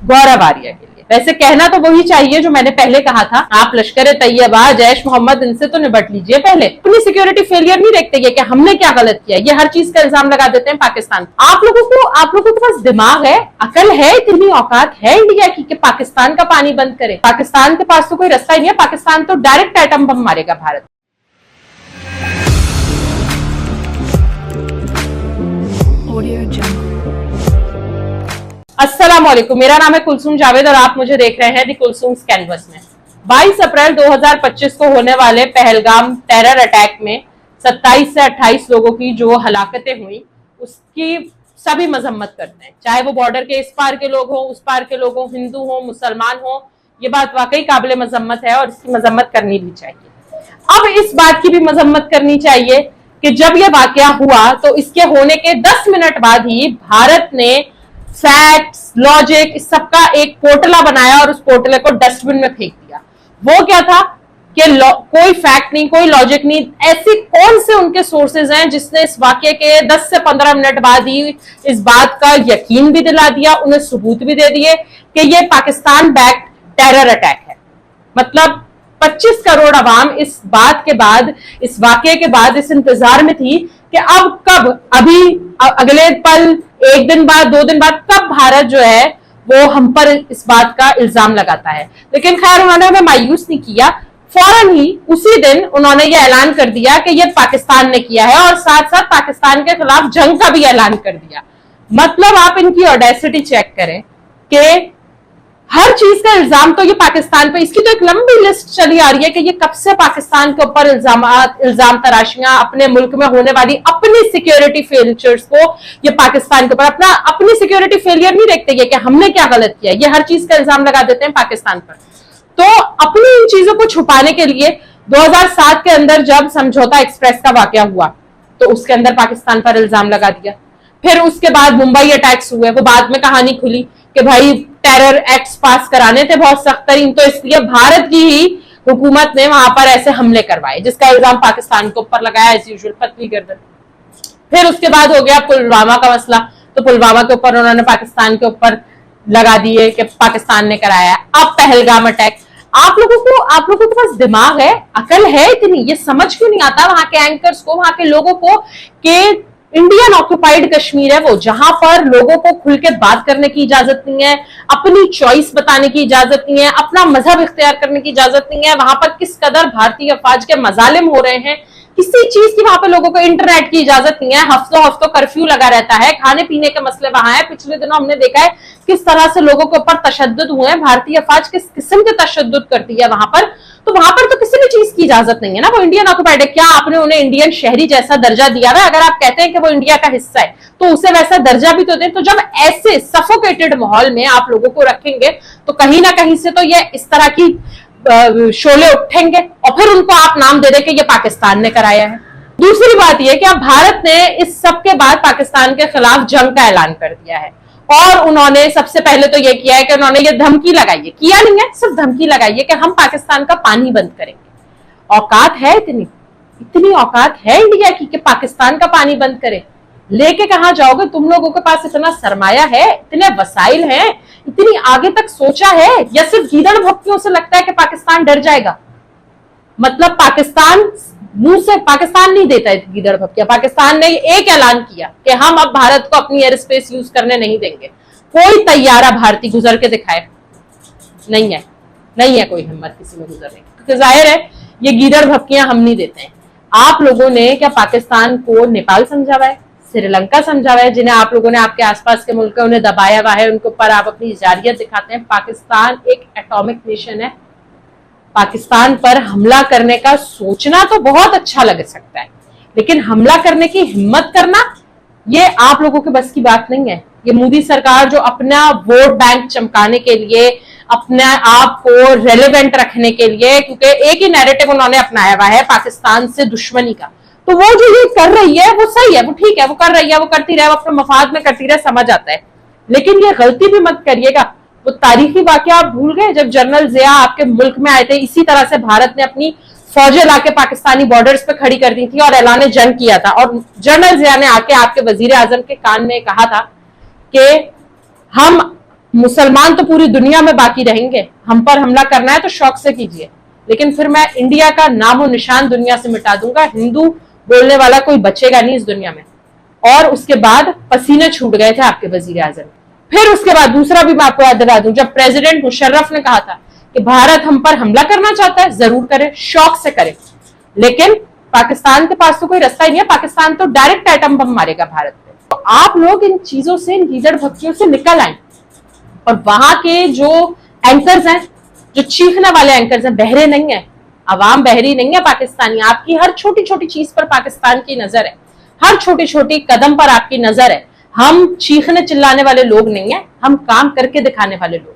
गौरव आर्या के लिए। वैसे कहना तो वही चाहिए जो मैंने पहले कहा था, आप लश्कर तैयबा, जैश मोहम्मद, इनसे तो निपट लीजिए पहले। अपनी सिक्योरिटी फेलियर नहीं देखते ये कि हमने क्या गलत किया, ये हर चीज का इल्जाम लगा देते हैं पाकिस्तान। आप लोगों के पास दिमाग है, अकल है, इतनी औकात है इंडिया की कि पाकिस्तान का पानी बंद करे? पाकिस्तान के पास तो कोई रास्ता ही नहीं है, पाकिस्तान तो डायरेक्ट एटम बम मारेगा भारत। अस्सलाम वालेकुम, मेरा नाम है कुलसूम जावेद और आप मुझे देख रहे हैं दी कुलसूम्स कैनवस में। 22 अप्रैल 2025 को होने वाले पहलगाम टेरर अटैक में 27 से 28 लोगों की जो हलाकतें हुई उसकी सभी मजम्मत करते हैं, चाहे वो बॉर्डर के इस पार के लोग हो, उस पार के लोग हो, हिंदू हो, मुसलमान हो। ये बात वाकई काबिल मजम्मत है और इसकी मजम्मत करनी भी चाहिए। अब इस बात की भी मजम्मत करनी चाहिए कि जब यह वाकया हुआ तो इसके होने के 10 मिनट बाद ही भारत ने फैक्ट्स, लॉजिक, इस सबका एक पोर्टला बनाया और उस पोर्टले को डस्टबिन में फेंक दिया। वो क्या था कि कोई फैक्ट नहीं, कोई लॉजिक नहीं। ऐसे कौन से उनके सोर्सेज हैं जिसने इस वाक्य के 10 से 15 मिनट बाद ही इस बात का यकीन भी दिला दिया, उन्हें सबूत भी दे दिए कि ये पाकिस्तान बैक्ड टेरर अटैक है। मतलब 25 करोड़ अवाम इस बात के बाद, इस वाक्य के बाद इस इंतजार में थी कि अब कब, अभी अगले पल, एक दिन बाद, 2 दिन बाद, कब भारत जो है वो हम पर इस बात का इल्जाम लगाता है। लेकिन खैर उन्होंने हमें मायूस नहीं किया, फौरन ही उसी दिन उन्होंने ये ऐलान कर दिया कि ये पाकिस्तान ने किया है और साथ साथ पाकिस्तान के खिलाफ जंग का भी ऐलान कर दिया। मतलब आप इनकी ऑडेसिटी चेक करें कि हर चीज का इल्जाम तो ये पाकिस्तान पे, इसकी तो एक लंबी लिस्ट चली आ रही है कि ये कब से पाकिस्तान के ऊपर इल्जाम तराशियां, अपने मुल्क में होने वाली अपनी सिक्योरिटी फेलियर्स को ये पाकिस्तान के ऊपर अपनी सिक्योरिटी फेलियर नहीं देखते ये कि हमने क्या गलत किया, ये हर चीज का इल्जाम लगा देते हैं पाकिस्तान पर। तो अपनी इन चीजों को छुपाने के लिए 2007 के अंदर जब समझौता एक्सप्रेस का वाकया हुआ तो उसके अंदर पाकिस्तान पर इल्जाम लगा दिया। फिर उसके बाद मुंबई अटैक्स हुए, वो बाद में कहानी खुली कि भाई टेरर एक्ट्स पास कराने थे बहुत सख्त तरीन, तो इसलिए भारत की ही हुकूमत ने वहां पर ऐसे हमले करवाए जिसका इल्जाम पाकिस्तान के ऊपर लगाया, एज यूजुअल पतली गर्दन। फिर उसके बाद हो गया पुलवामा का मसला, तो पुलवामा के ऊपर उन्होंने पाकिस्तान के ऊपर लगा दिए कि पाकिस्तान ने कराया। अब पहलगाम अटैक। आप लोगों के पास दिमाग है, अकल है इतनी, ये समझ क्यों नहीं आता वहां के एंकर्स को, वहां के लोगों को कि इंडियन ऑक्युपाइड कश्मीर है वो, जहां पर लोगों को खुल के बात करने की इजाजत नहीं है, अपनी चॉइस बताने की इजाजत नहीं है, अपना मजहब इख्तियार करने की इजाजत नहीं है। वहां पर किस कदर भारतीय अफवाज के मजालिम हो रहे हैं, किसी चीज की वहां पर लोगों को इंटरनेट की इजाजत नहीं है, हफ्तों कर्फ्यू लगा रहता है, खाने पीने के मसले वहां है। पिछले दिनों हमने देखा है किस तरह से लोगों के ऊपर तशद्दुद हुए हैं, भारतीय अफवाज किस किस्म के तशद्दुद करती है वहां पर। तो वहां पर तो किसी भी चीज की इजाजत नहीं है ना, वो इंडियन ऑक्युपाइड है। क्या आपने उन्हें इंडियन शहरी जैसा दर्जा दिया है? अगर आप कहते हैं कि वो इंडिया का हिस्सा है तो उसे वैसा दर्जा भी तो दें। तो जब ऐसे सफोकेटेड माहौल में आप लोगों को रखेंगे तो कहीं ना कहीं से तो ये इस तरह की शोले उठेंगे और फिर उनको आप नाम दे दें कि ये पाकिस्तान ने कराया है। दूसरी बात यह कि अब भारत ने इस सब के बाद पाकिस्तान के खिलाफ जंग का ऐलान कर दिया है और उन्होंने सबसे पहले तो यह किया है कि उन्होंने ये धमकी लगाई है, किया नहीं है, सिर्फ धमकी लगाई है कि हम पाकिस्तान का पानी बंद करेंगे। औकात है इतनी औकात है इंडिया की कि पाकिस्तान का पानी बंद करे? लेके कहां जाओगे? तुम लोगों के पास इतना सरमाया है, इतने वसाइल हैं, इतनी आगे तक सोचा है, या सिर्फ गीदड़ भक्तियों से लगता है कि पाकिस्तान डर जाएगा? मतलब पाकिस्तान मुंह से पाकिस्तान नहीं देता है गीदड़ भक्तियां। पाकिस्तान ने एक ऐलान किया कि हम अब भारत को अपनी एयर स्पेस यूज करने नहीं देंगे। कोई तैयारा भारतीय गुजर के दिखाए? नहीं है कोई हिम्मत किसी में गुजरने की, क्योंकि जाहिर है ये गीदड़ भक्तियां हम नहीं देते हैं। आप लोगों ने क्या पाकिस्तान को नेपाल समझा हुआ है, श्रीलंका समझा हुआ है, जिन्हें आप लोगों ने आपके आसपास के मुल्क उन्हें दबाया हुआ है, उनके ऊपर आप अपनी जारियत दिखाते हैं। पाकिस्तान एक एटॉमिक नेशन है। पाकिस्तान पर हमला करने का सोचना तो बहुत अच्छा लग सकता है, लेकिन हमला करने की हिम्मत करना ये आप लोगों के बस की बात नहीं है। ये मोदी सरकार जो अपना वोट बैंक चमकाने के लिए, अपने आप को रेलेवेंट रखने के लिए, क्योंकि एक ही नैरेटिव उन्होंने अपनाया हुआ है पाकिस्तान से दुश्मनी का, तो वो जो ये कर रही है वो सही है, वो ठीक है, वो कर रही है, वो करती रहे, वो अपने मफाद में करती रहे, समझ आता है। लेकिन ये गलती भी मत करिएगा। वो तारीखी वाकया आप भूल गए जब जनरल जिया आपके मुल्क में आए थे, इसी तरह से भारत ने अपनी फौजें लाके पाकिस्तानी बॉर्डर्स पे खड़ी कर दी थी और ऐलान जंग किया था। और जनरल जिया ने आके आपके वजीर आजम के कान में कहा था कि हम मुसलमान तो पूरी दुनिया में बाकी रहेंगे, हम पर हमला करना है तो शौक से कीजिए, लेकिन फिर मैं इंडिया का नामो निशान दुनिया से मिटा दूंगा, हिंदू बोलने वाला कोई बचेगा नहीं इस दुनिया में। और उसके बाद पसीने छूट गए थे आपके वजीर आजम। फिर उसके बाद दूसरा भी मैं आपको याद दिला दूं, जब प्रेसिडेंट मुशर्रफ ने कहा था कि भारत हम पर हमला करना चाहता है, जरूर करे, शौक से करे, लेकिन पाकिस्तान के पास तो कोई रास्ता ही नहीं है, पाकिस्तान तो डायरेक्ट एटम बम मारेगा भारत पे। तो आप लोग इन चीजों से, इन लीडर भक्तियों से निकल आए। और वहां के जो एंकर्स हैं, जो चीखने वाले एंकर्स हैं, बहरे नहीं है, अवाम बहरी नहीं है पाकिस्तानी। आपकी हर छोटी छोटी चीज पर पाकिस्तान की नजर है, हर छोटी छोटी कदम पर आपकी नजर है। हम चीखने चिल्लाने वाले लोग नहीं है, हम काम करके दिखाने वाले लोग।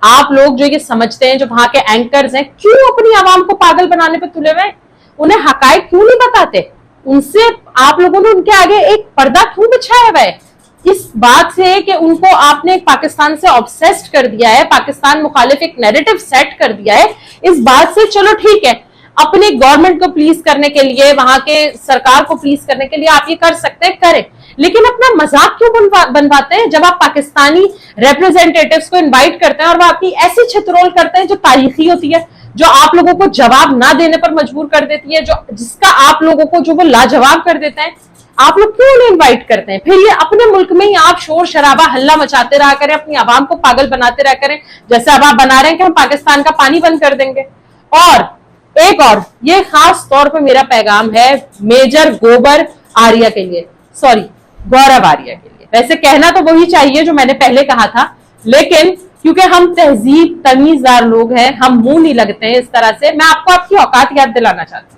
आप लोग जो ये समझते हैं, जो वहां के एंकर्स हैं, क्यों अपनी आवाम को पागल बनाने पे तुले हुए, उन्हें हकायक क्यों नहीं बताते? उनसे आप लोगों ने उनके आगे एक पर्दा क्यों बिछाया हुआ है? इस बात से कि उनको आपने पाकिस्तान से ऑब्सेस्ड कर दिया है, पाकिस्तान मुखालिफ एक नैरेटिव सेट कर दिया है। इस बात से चलो ठीक है, अपनी गवर्नमेंट को प्लीज करने के लिए, वहां के सरकार को प्लीज करने के लिए आप ये कर सकते हैं, करें, लेकिन अपना मजाक क्यों बनवाते हैं? जब आप पाकिस्तानी रिप्रेजेंटेटिव्स को इनवाइट करते हैं और वो आपकी ऐसी छितरोल करते हैं जो तारीखी होती है, जो आप लोगों को जवाब ना देने पर मजबूर कर देती है, जो जिसका आप लोगों को जो वो लाजवाब कर देते हैं, आप लोग क्यों उन्हें इन्वाइट करते हैं? फिर ये अपने मुल्क में ही आप शोर शराबा हल्ला मचाते रहा करें, अपनी आवाम को पागल बनाते रहा करें, जैसे अब आप बना रहे हैं कि हम पाकिस्तान का पानी बंद कर देंगे। और एक और ये खास तौर पर मेरा पैगाम है मेजर गोबर आर्या के लिए, सॉरी गौरव आर्या के लिए। वैसे कहना तो वही चाहिए जो मैंने पहले कहा था, लेकिन क्योंकि हम तहजीब तमीजदार लोग हैं, हम मुंह नहीं लगते हैं इस तरह से। मैं आपको आपकी औकात याद दिलाना चाहती हूँ।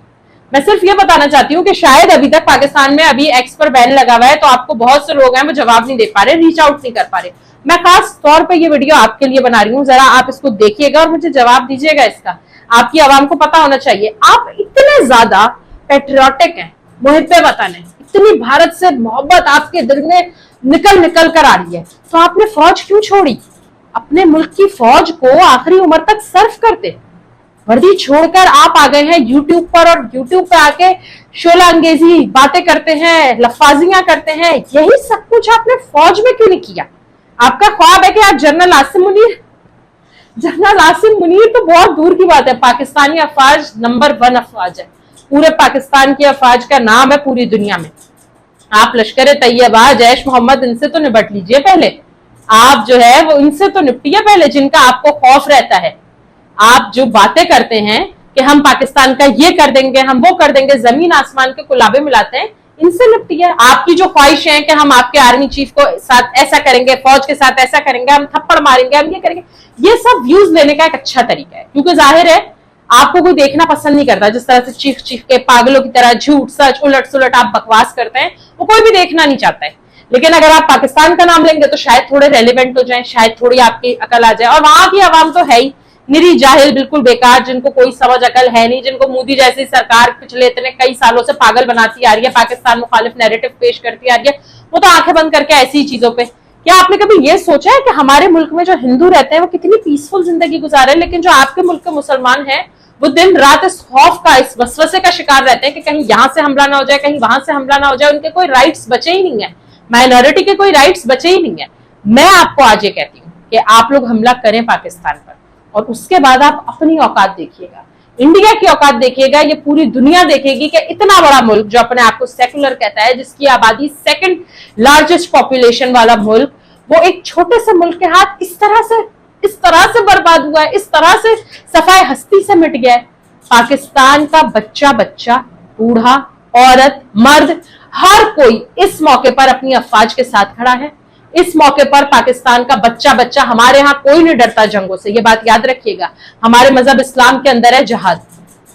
मैं सिर्फ ये बताना चाहती हूँ कि शायद अभी तक पाकिस्तान में अभी एक्स पर बैन लगा हुआ है, तो आपको बहुत से लोग हैं वो जवाब नहीं दे पा रहे, रीच आउट नहीं कर पा रहे। मैं खास तौर पर ये वीडियो आपके लिए बना रही हूँ, जरा आप इसको देखिएगा और मुझे जवाब दीजिएगा इसका। आपकी आवाम को पता होना चाहिए, आप इतने ज्यादा पेट्रियोटिक हैं, मुहिब्बे वतन हैं, इतनी भारत से मोहब्बत आपके दिल में निकल निकल कर आ रही है, तो आपने फौज क्यों छोड़ी? अपने मुल्क की फौज को आखिरी उम्र तक सर्व करते। वर्दी छोड़कर आप आ गए हैं यूट्यूब पर, और यूट्यूब पर आके शोला अंगेजी बातें करते हैं, लफाजियां करते हैं। यही सब कुछ आपने फौज में क्यों नहीं किया? आपका ख्वाब है कि आप जनरल आसिम मुनीर तो बहुत दूर की बात है, पाकिस्तानी अफवाज नंबर 1 अफवाज है, पूरे पाकिस्तान की अफवाज का नाम है पूरी दुनिया में। आप लश्कर तैयबा, जैश मोहम्मद, इनसे तो निपट लीजिए पहले। आप जो है वो इनसे तो निपटिए पहले, जिनका आपको खौफ रहता है। आप जो बातें करते हैं कि हम पाकिस्तान का ये कर देंगे, हम वो कर देंगे, जमीन आसमान के कुलाबे मिलाते हैं, इनसे निपटिए। आपकी जो ख्वाहिश है कि हम आपके आर्मी चीफ को साथ ऐसा करेंगे, फौज के साथ ऐसा करेंगे, हम थप्पड़ मारेंगे, हम ये करेंगे, ये सब व्यूज लेने का एक अच्छा तरीका है, क्योंकि जाहिर है आपको कोई देखना पसंद नहीं करता। जिस तरह से चीख के पागलों की तरह झूठ सच उलट सुलट आप बकवास करते हैं, वो कोई भी देखना नहीं चाहता है। लेकिन अगर आप पाकिस्तान का नाम लेंगे तो शायद थोड़े रेलिवेंट हो जाए, शायद थोड़ी आपकी अकल आ जाए। और वहां की आवाम तो है ही निरी जाहिल, बिल्कुल बेकार, जिनको कोई समझ अकल है नहीं, जिनको मोदी जैसी सरकार पिछले इतने कई सालों से पागल बनाती आ रही है, पाकिस्तान मुखालिफ नैरेटिव पेश करती आ रही है, वो तो आंखें बंद करके ऐसी चीजों पे। क्या आपने कभी ये सोचा है कि हमारे मुल्क में जो हिंदू रहते हैं वो कितनी पीसफुल जिंदगी गुजारे, लेकिन जो आपके मुल्क के मुसलमान हैं वो दिन रात इस खौफ का, इस वसवसे का शिकार रहते हैं कि कहीं यहां से हमला ना हो जाए, कहीं वहां से हमला ना हो जाए। उनके कोई राइट्स बचे ही नहीं है, माइनॉरिटी के कोई राइट्स बचे ही नहीं है। मैं आपको आज ये कहती हूँ कि आप लोग हमला करें पाकिस्तान पर, और उसके बाद आप अपनी औकात देखिएगा, इंडिया की औकात देखिएगा। ये पूरी दुनिया देखेगी कि इतना बड़ा मुल्क जो अपने आप को सेकुलर कहता है, जिसकी आबादी 2nd लार्जेस्ट पॉपुलेशन वाला मुल्क, वो एक छोटे से मुल्क के हाथ इस तरह से बर्बाद हुआ है, इस तरह से सफाई हस्ती से मिट गया है। पाकिस्तान का बच्चा, बूढ़ा, औरत, मर्द, हर कोई इस मौके पर अपनी अफवाज के साथ खड़ा है। इस मौके पर पाकिस्तान का बच्चा, हमारे यहाँ कोई नहीं डरता जंगों से, ये बात याद रखिएगा। हमारे मजहब इस्लाम के अंदर है जहाद,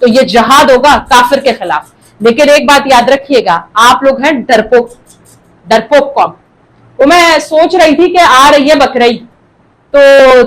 तो ये जहाद होगा काफिर के खिलाफ। लेकिन एक बात याद रखिएगा, आप लोग हैं डरपोक कौम। तो मैं सोच रही थी कि आ रही है बकरीद, तो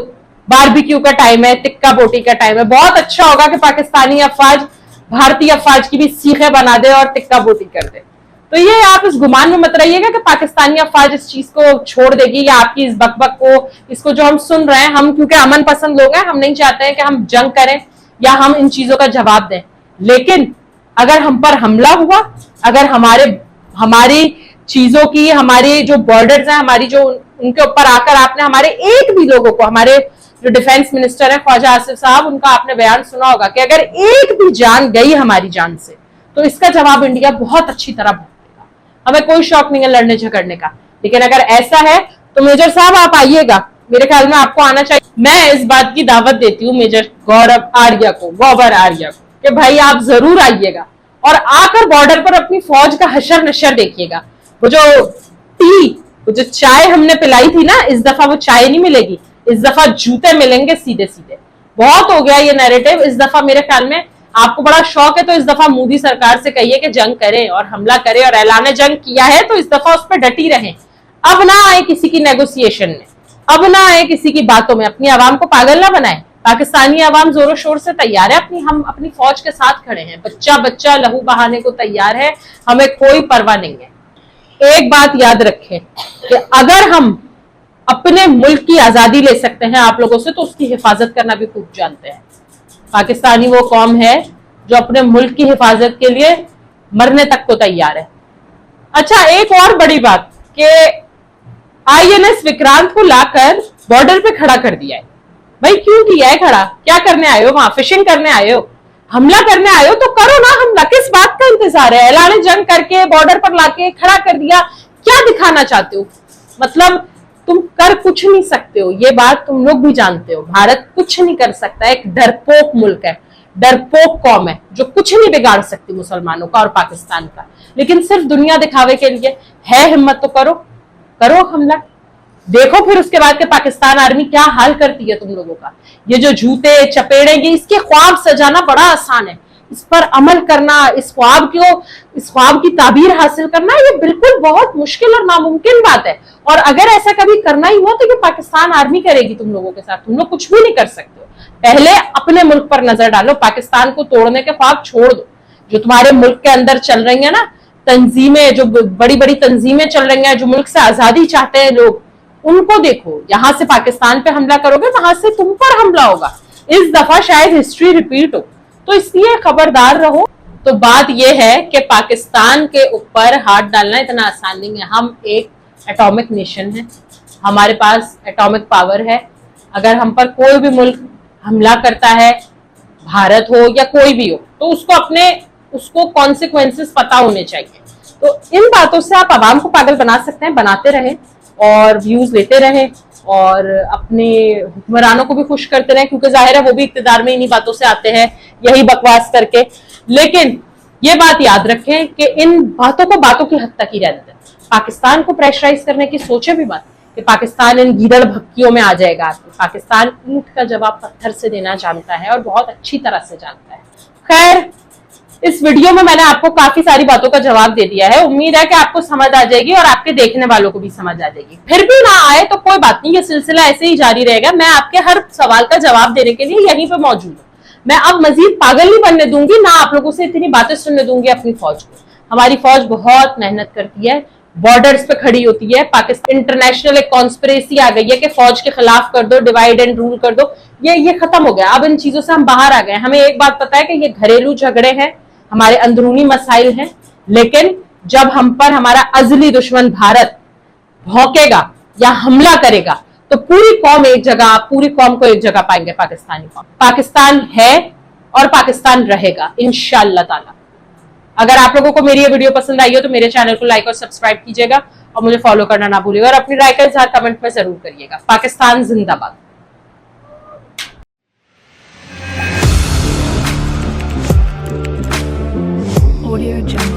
बारबेक्यू का टाइम है, टिक्का बोटी का टाइम है, बहुत अच्छा होगा कि पाकिस्तानी अफवाज भारतीय अफवाज की भी सीखें बना दे और टिक्का बोटी कर दे। तो ये आप इस गुमान में मत रहिएगा कि पाकिस्तानी अफवाज इस चीज को छोड़ देगी, या आपकी इस बकबक को, इसको जो हम सुन रहे हैं, हम क्योंकि अमन पसंद लोग हैं, हम नहीं चाहते हैं कि हम जंग करें या हम इन चीजों का जवाब दें। लेकिन अगर हम पर हमला हुआ, अगर हमारी चीजों की, हमारी जो बॉर्डर्स हैं, हमारी जो उनके ऊपर आकर आपने हमारे एक भी लोगों को, हमारे जो डिफेंस मिनिस्टर है ख्वाजा आसिफ साहब, उनका आपने बयान सुना होगा कि अगर एक भी जान गई हमारी जान से तो इसका जवाब इंडिया बहुत अच्छी तरह भुगतेगा। हमें कोई शौक नहीं है लड़ने झगड़ने का, लेकिन अगर ऐसा है तो मेजर साहब आप आइएगा, मेरे ख्याल में आपको आना चाहिए। मैं इस बात की दावत देती हूँ मेजर गौरव आर्या को, कि भाई आप जरूर आइएगा और आकर बॉर्डर पर अपनी फौज का हशर नशर देखिएगा। वो जो चाय हमने पिलाई थी ना, इस दफा वो चाय नहीं मिलेगी, इस दफा जूते मिलेंगे सीधे सीधे। बहुत हो गया ये नैरेटिव, इस दफा मेरे ख्याल में आपको बड़ा शौक है तो इस दफा मोदी सरकार से कहिए कि जंग करें और हमला करें, और ऐलान जंग किया है तो इस दफा उस पर डटी रहें। अब ना आए किसी की नेगोशिएशन में, अब ना आए किसी की बातों में, अपनी आवाम को पागल ना बनाए। पाकिस्तानी आवाम जोरों शोर से तैयार है, हम अपनी फौज के साथ खड़े हैं, बच्चा बच्चा लहू बहाने को तैयार है, हमें कोई परवाह नहीं है। एक बात याद रखें कि अगर हम अपने मुल्क की आजादी ले सकते हैं आप लोगों से, तो उसकी हिफाजत करना भी खूब जानते हैं। पाकिस्तानी वो कौम है जो अपने मुल्क की हिफाजत के लिए मरने तक को तैयार है। अच्छा, एक और बड़ी बात कि INS विक्रांत को लाकर बॉर्डर पे खड़ा कर दिया है। भाई क्यों किया है खड़ा? क्या करने आए हो वहां? फिशिंग करने आए हो? हमला करने आए हो तो करो ना हमला, किस बात का इंतजार है? ऐलान जंग करके बॉर्डर पर लाके खड़ा कर दिया, क्या दिखाना चाहते हो? मतलब तुम कर कुछ नहीं सकते हो, ये बात तुम लोग भी जानते हो। भारत कुछ नहीं कर सकता, एक डरपोक मुल्क है, डरपोक कौम है जो कुछ नहीं बिगाड़ सकती मुसलमानों का और पाकिस्तान का। लेकिन सिर्फ दुनिया दिखावे के लिए है हिम्मत तो करो हमला, देखो फिर उसके बाद के पाकिस्तान आर्मी क्या हाल करती है तुम लोगों का। ये जो जूते चपेड़ेंगे, इसके ख्वाब सजाना बड़ा आसान है, इस पर अमल करना, इस ख्वाब की ताबीर हासिल करना, ये बिल्कुल बहुत मुश्किल और नामुमकिन बात है। और अगर ऐसा कभी करना ही हुआ तो ये पाकिस्तान आर्मी करेगी तुम लोगों के साथ, तुम लोग कुछ भी नहीं कर सकते हो। पहले अपने मुल्क पर नजर डालो, पाकिस्तान को तोड़ने के ख्वाब छोड़ दो। जो तुम्हारे मुल्क के अंदर चल रही है ना तंजीमें, जो बड़ी बड़ी तंजीमें चल रही हैं, जो मुल्क से आजादी चाहते हैं लोग, उनको देखो। यहां से पाकिस्तान पे हमला करोगे, वहां से तुम पर हमला होगा। इस दफा शायद हिस्ट्री रिपीट हो, तो इसलिए खबरदार रहो। तो बात यह है कि पाकिस्तान के ऊपर हाथ डालना इतना आसान नहीं है। हम एक एटॉमिक नेशन है, हमारे पास एटॉमिक पावर है। अगर हम पर कोई भी मुल्क हमला करता है, भारत हो या कोई भी हो, तो उसको कॉन्सिक्वेंसेस पता होने चाहिए। तो इन बातों से आप आवाम को पागल बना सकते हैं, बनाते रहे और व्यूज लेते रहे और अपने हुक्मरानों को भी खुश करते रहे, क्योंकि जाहिर है वो भी इक्तिदार में इन्हीं बातों से आते हैं, यही बकवास करके। लेकिन ये बात याद रखें कि इन बातों को बातों की हद तक ही रहने दें। पाकिस्तान को प्रेशराइज करने की सोचे भी मत कि पाकिस्तान इन गीदड़ भक्तियों में आ जाएगा। पाकिस्तान ईंट का जवाब पत्थर से देना जानता है और बहुत अच्छी तरह से जानता है। खैर, इस वीडियो में मैंने आपको काफी सारी बातों का जवाब दे दिया है। उम्मीद है कि आपको समझ आ जाएगी और आपके देखने वालों को भी समझ आ जाएगी। फिर भी ना आए तो कोई बात नहीं, ये सिलसिला ऐसे ही जारी रहेगा। मैं आपके हर सवाल का जवाब देने के लिए यहीं पे मौजूद हूँ। मैं अब मजीद पागल नहीं बनने दूंगी, ना आप लोगों से इतनी बातें सुनने दूंगी अपनी फौज को। हमारी फौज बहुत मेहनत करती है, बॉर्डर्स पे खड़ी होती है। पाकिस्तान इंटरनेशनल एक कॉन्स्पिरेसी आ गई है कि फौज के खिलाफ कर दो, डिवाइड एंड रूल कर दो। ये खत्म हो गया। अब इन चीजों से हम बाहर आ गए। हमें एक बात पता है कि ये घरेलू झगड़े हैं, हमारे अंदरूनी मसाइल हैं, लेकिन जब हम पर हमारा अजली दुश्मन भारत भौंकेगा या हमला करेगा तो पूरी कौम को एक जगह पाएंगे। पाकिस्तानी कौम, पाकिस्तान है और पाकिस्तान रहेगा इंशाअल्लाह ताला। अगर आप लोगों को मेरी ये वीडियो पसंद आई हो तो मेरे चैनल को लाइक और सब्सक्राइब कीजिएगा और मुझे फॉलो करना ना भूलिएगा और अपनी राय का इजहार कमेंट में जरूर करिएगा। पाकिस्तान जिंदाबाद। Audio Jungle.